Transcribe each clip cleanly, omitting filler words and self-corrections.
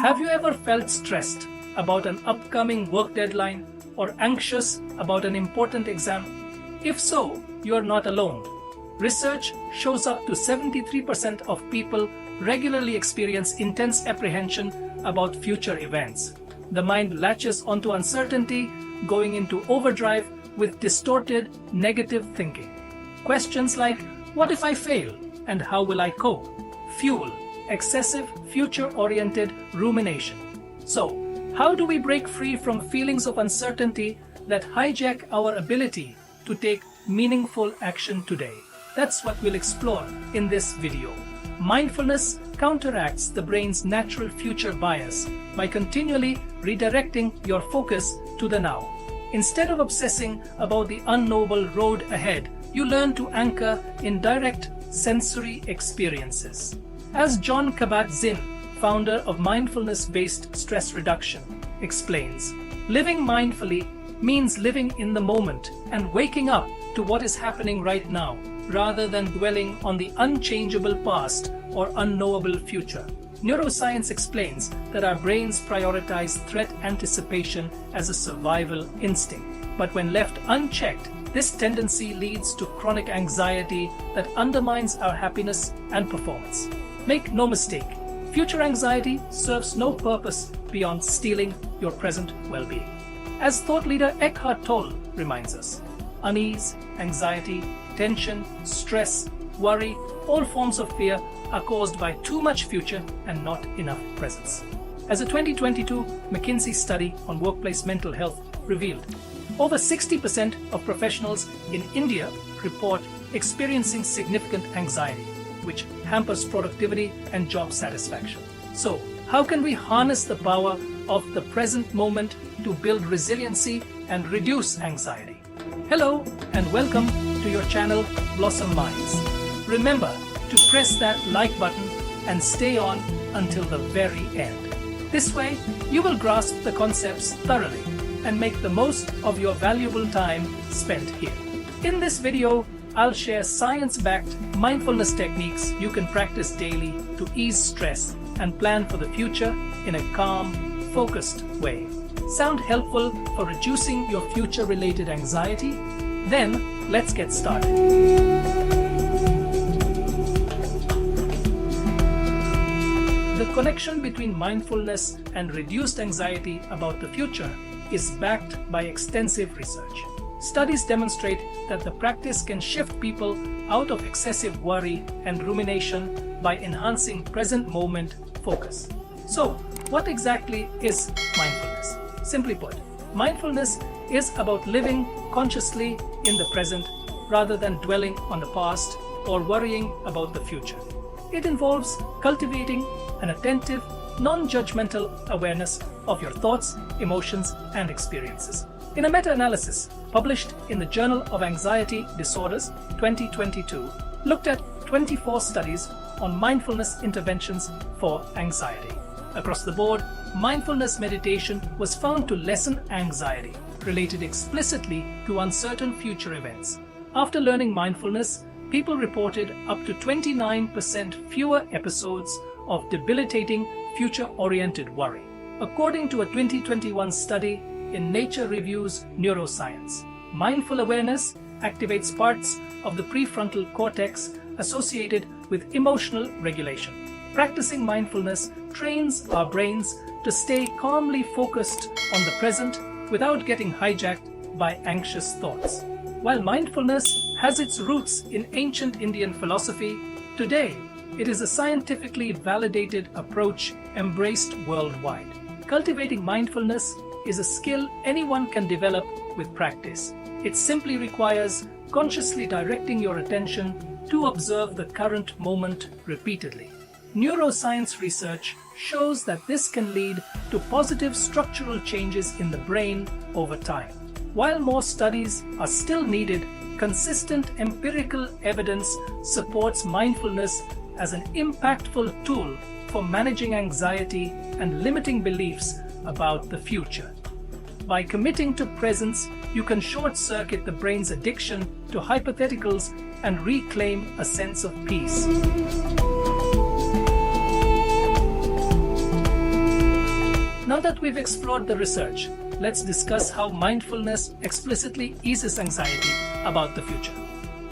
Have you ever felt stressed about an upcoming work deadline or anxious about an important exam? If so, you are not alone. Research shows up to 73% of people regularly experience intense apprehension about future events. The mind latches onto uncertainty, going into overdrive with distorted, negative thinking. Questions like, what if I fail and how will I cope? Fuel excessive future-oriented rumination. So, how do we break free from feelings of uncertainty that hijack our ability to take meaningful action today? That's what we'll explore in this video. Mindfulness counteracts the brain's natural future bias by continually redirecting your focus to the now. Instead of obsessing about the unknowable road ahead, you learn to anchor in direct sensory experiences. As Jon Kabat-Zinn, founder of mindfulness-based stress reduction, explains, living mindfully means living in the moment and waking up to what is happening right now, rather than dwelling on the unchangeable past or unknowable future. Neuroscience explains that our brains prioritize threat anticipation as a survival instinct. But when left unchecked, this tendency leads to chronic anxiety that undermines our happiness and performance. Make no mistake, future anxiety serves no purpose beyond stealing your present well-being. As thought leader Eckhart Tolle reminds us, unease, anxiety, tension, stress, worry, all forms of fear are caused by too much future and not enough presence. As a 2022 McKinsey study on workplace mental health revealed, over 60% of professionals in India report experiencing significant anxiety, which hampers productivity and job satisfaction. So, how can we harness the power of the present moment to build resiliency and reduce anxiety? Hello and welcome to your channel Blossom Minds. Remember to press that like button and stay on until the very end. This way, you will grasp the concepts thoroughly and make the most of your valuable time spent here. In this video, I'll share science-backed mindfulness techniques you can practice daily to ease stress and plan for the future in a calm, focused way. Sound helpful for reducing your future-related anxiety? Then, let's get started. The connection between mindfulness and reduced anxiety about the future is backed by extensive research. Studies demonstrate that the practice can shift people out of excessive worry and rumination by enhancing present moment focus. So, what exactly is mindfulness? Simply put, mindfulness is about living consciously in the present rather than dwelling on the past or worrying about the future. It involves cultivating an attentive, non-judgmental awareness of your thoughts, emotions, and experiences. In a meta-analysis published in the Journal of Anxiety Disorders 2022, looked at 24 studies on mindfulness interventions for anxiety. Across the board, mindfulness meditation was found to lessen anxiety related explicitly to uncertain future events. After learning mindfulness, people reported up to 29% fewer episodes of debilitating future-oriented worry. According to a 2021 study in Nature Reviews Neuroscience, mindful awareness activates parts of the prefrontal cortex associated with emotional regulation. Practicing mindfulness trains our brains to stay calmly focused on the present without getting hijacked by anxious thoughts. While mindfulness has its roots in ancient Indian philosophy, today it is a scientifically validated approach embraced worldwide. Cultivating mindfulness is a skill anyone can develop with practice. It simply requires consciously directing your attention to observe the current moment repeatedly. Neuroscience research shows that this can lead to positive structural changes in the brain over time. While more studies are still needed, consistent empirical evidence supports mindfulness as an impactful tool for managing anxiety and limiting beliefs about the future. By committing to presence, you can short-circuit the brain's addiction to hypotheticals and reclaim a sense of peace. that we've explored the research, let's discuss how mindfulness explicitly eases anxiety about the future.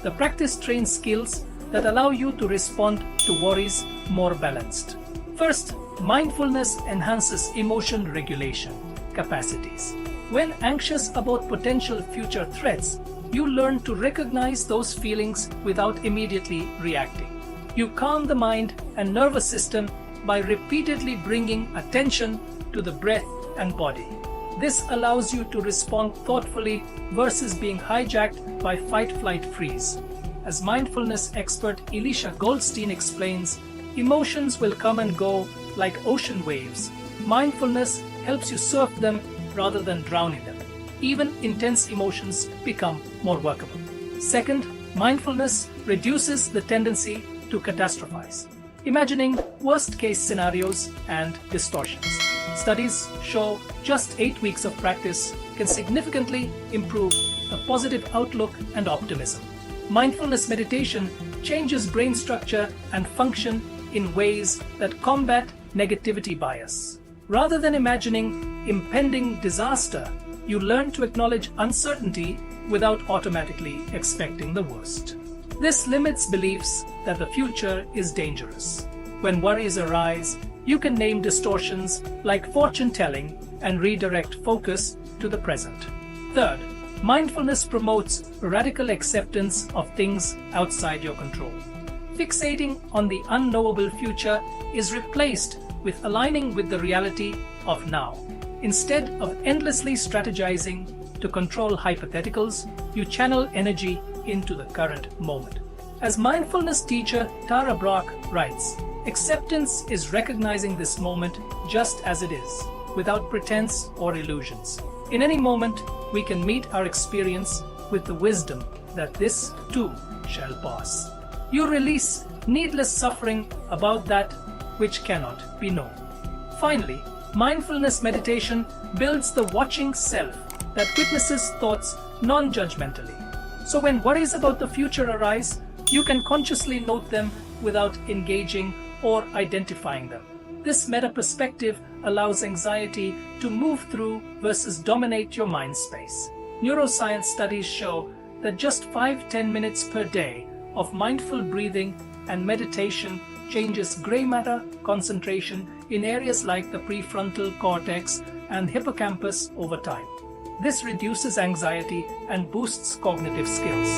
The practice trains skills that allow you to respond to worries more balanced. First, mindfulness enhances emotion regulation capacities. When anxious about potential future threats, you learn to recognize those feelings without immediately reacting. You calm the mind and nervous system by repeatedly bringing attention to the breath and body. This allows you to respond thoughtfully versus being hijacked by fight-flight-freeze. As mindfulness expert Elisha Goldstein explains, emotions will come and go like ocean waves. Mindfulness helps you surf them rather than drown in them. Even intense emotions become more workable. Second, mindfulness reduces the tendency to catastrophize, imagining worst-case scenarios and distortions. Studies show just 8 weeks of practice can significantly improve a positive outlook and optimism. Mindfulness meditation changes brain structure and function in ways that combat negativity bias. Rather than imagining impending disaster, you learn to acknowledge uncertainty without automatically expecting the worst. This limits beliefs that the future is dangerous. When worries arise, you can name distortions like fortune-telling and redirect focus to the present. Third, mindfulness promotes radical acceptance of things outside your control. Fixating on the unknowable future is replaced with aligning with the reality of now. Instead of endlessly strategizing to control hypotheticals, you channel energy into the current moment. As mindfulness teacher Tara Brach writes, acceptance is recognizing this moment just as it is, without pretense or illusions. In any moment, we can meet our experience with the wisdom that this too shall pass. You release needless suffering about that which cannot be known. Finally, mindfulness meditation builds the watching self that witnesses thoughts non-judgmentally. So when worries about the future arise, you can consciously note them without engaging or identifying them. This meta-perspective allows anxiety to move through versus dominate your mind space. Neuroscience studies show that just 5-10 minutes per day of mindful breathing and meditation changes gray matter concentration in areas like the prefrontal cortex and hippocampus over time. This reduces anxiety and boosts cognitive skills.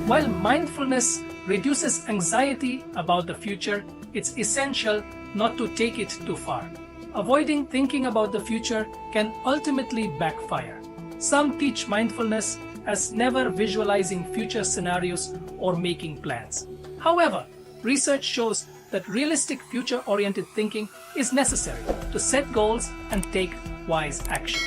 While mindfulness reduces anxiety about the future, it's essential not to take it too far. Avoiding thinking about the future can ultimately backfire. Some teach mindfulness as never visualizing future scenarios or making plans. However, research shows that realistic future-oriented thinking is necessary to set goals and take wise action.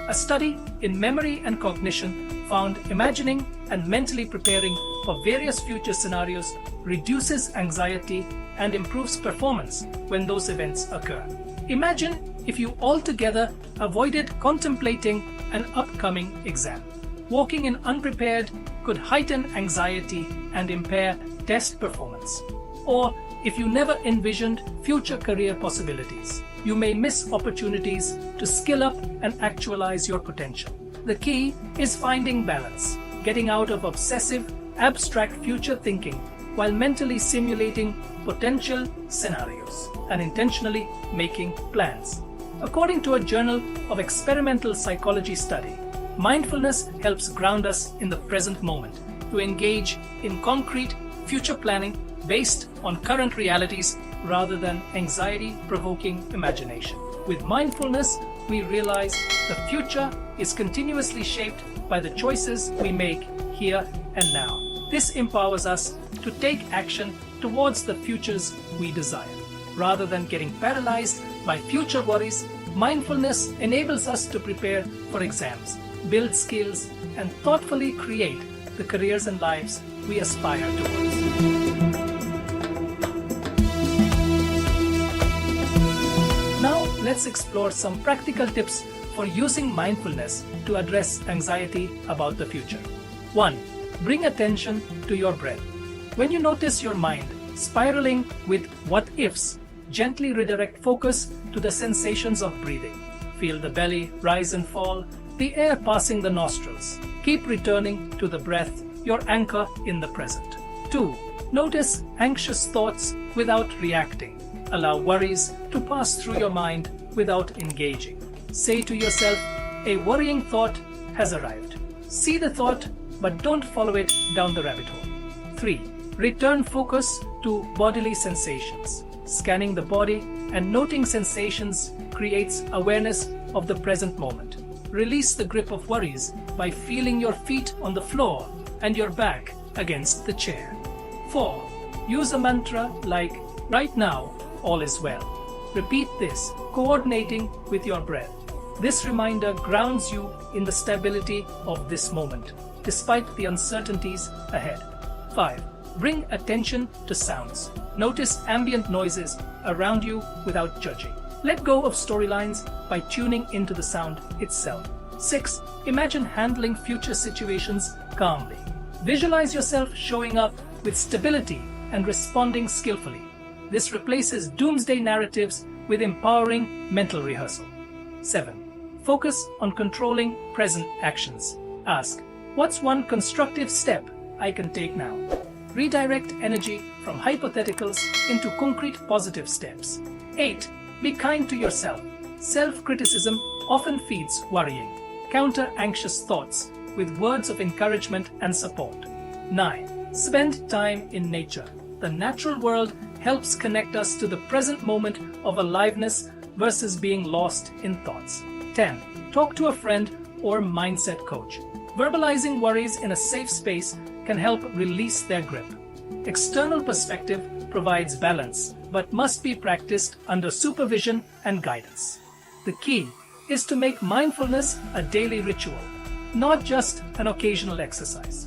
A study in memory and cognition found imagining and mentally preparing for various future scenarios reduces anxiety and improves performance when those events occur. Imagine if you altogether avoided contemplating an upcoming exam. Walking in unprepared could heighten anxiety and impair test performance. Or if you never envisioned future career possibilities, you may miss opportunities to skill up and actualize your potential. The key is finding balance, getting out of obsessive, abstract future thinking while mentally simulating potential scenarios and intentionally making plans. According to a Journal of Experimental Psychology study, mindfulness helps ground us in the present moment to engage in concrete future planning based on current realities rather than anxiety-provoking imagination. With mindfulness, we realize the future is continuously shaped by the choices we make here and now. This empowers us to take action towards the futures we desire. Rather than getting paralyzed by future worries, mindfulness enables us to prepare for exams, build skills, and thoughtfully create the careers and lives we aspire towards. Now, let's explore some practical tips for using mindfulness to address anxiety about the future. 1. Bring attention to your breath. When you notice your mind Spiraling with what ifs, gently redirect focus to the sensations of breathing. Feel the belly rise and fall, the air passing the nostrils. Keep returning to the breath, your anchor in the present. 2. Notice anxious thoughts without reacting. Allow worries to pass through your mind without engaging. Say to yourself, a worrying thought has arrived. See the thought, but don't follow it down the rabbit hole. 3. Return focus to bodily sensations. Scanning the body and noting sensations creates awareness of the present moment. Release the grip of worries by feeling your feet on the floor and your back against the chair. 4. Use a mantra like, right now, all is well. Repeat this, coordinating with your breath. This reminder grounds you in the stability of this moment, despite the uncertainties ahead. 5. Bring attention to sounds. Notice ambient noises around you without judging. Let go of storylines by tuning into the sound itself. 6. Imagine handling future situations calmly. Visualize yourself showing up with stability and responding skillfully. This replaces doomsday narratives with empowering mental rehearsal. 7. Focus on controlling present actions. Ask, what's one constructive step I can take now? Redirect energy from hypotheticals into concrete positive steps. 8. Be kind to yourself. Self-criticism often feeds worrying. Counter anxious thoughts with words of encouragement and support. 9. Spend time in nature. The natural world helps connect us to the present moment of aliveness versus being lost in thoughts. 10. Talk to a friend or mindset coach. Verbalizing worries in a safe space can help release their grip. External perspective provides balance, but must be practiced under supervision and guidance. The key is to make mindfulness a daily ritual, not just an occasional exercise.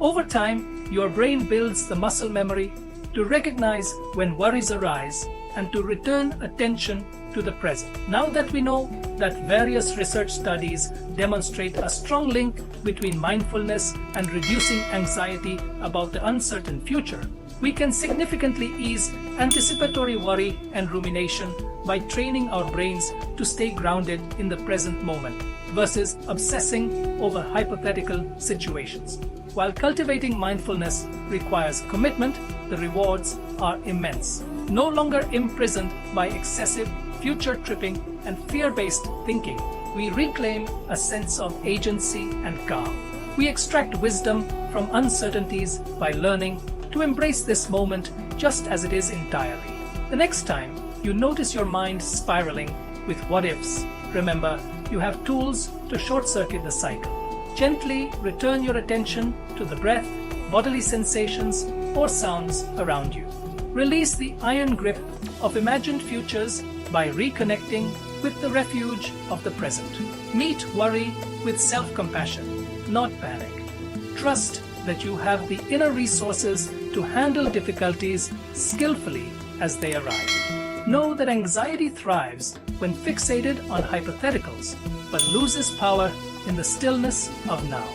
Over time, your brain builds the muscle memory to recognize when worries arise and to return attention to the present. Now that we know that various research studies demonstrate a strong link between mindfulness and reducing anxiety about the uncertain future, we can significantly ease anticipatory worry and rumination by training our brains to stay grounded in the present moment versus obsessing over hypothetical situations. While cultivating mindfulness requires commitment, the rewards are immense. No longer imprisoned by excessive future tripping and fear-based thinking, we reclaim a sense of agency and calm. We extract wisdom from uncertainties by learning to embrace this moment just as it is entirely. The next time you notice your mind spiraling with what-ifs, remember you have tools to short-circuit the cycle. Gently return your attention to the breath, bodily sensations, or sounds around you. Release the iron grip of imagined futures by reconnecting with the refuge of the present. Meet worry with self-compassion, not panic. Trust that you have the inner resources to handle difficulties skillfully as they arrive. Know that anxiety thrives when fixated on hypotheticals, but loses power in the stillness of now.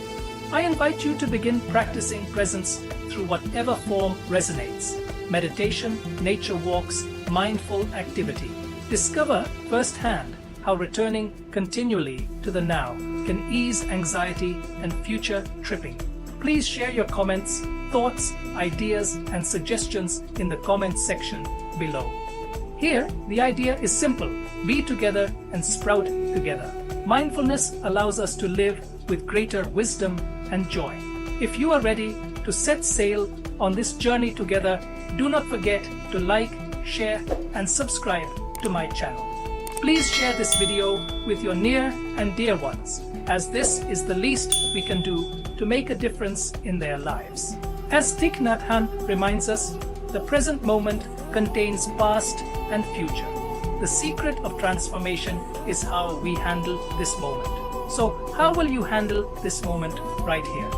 I invite you to begin practicing presence through whatever form resonates. Meditation, nature walks, mindful activity. Discover firsthand how returning continually to the now can ease anxiety and future tripping. Please share your comments, thoughts, ideas, and suggestions in the comments section below. Here, the idea is simple: be together and sprout together. Mindfulness allows us to live with greater wisdom and joy. If you are ready to set sail on this journey together, do not forget to like, share, and subscribe to my channel. Please share this video with your near and dear ones, as this is the least we can do to make a difference in their lives. As Thich Nhat Hanh reminds us, the present moment contains past and future. The secret of transformation is how we handle this moment. So, how will you handle this moment right here?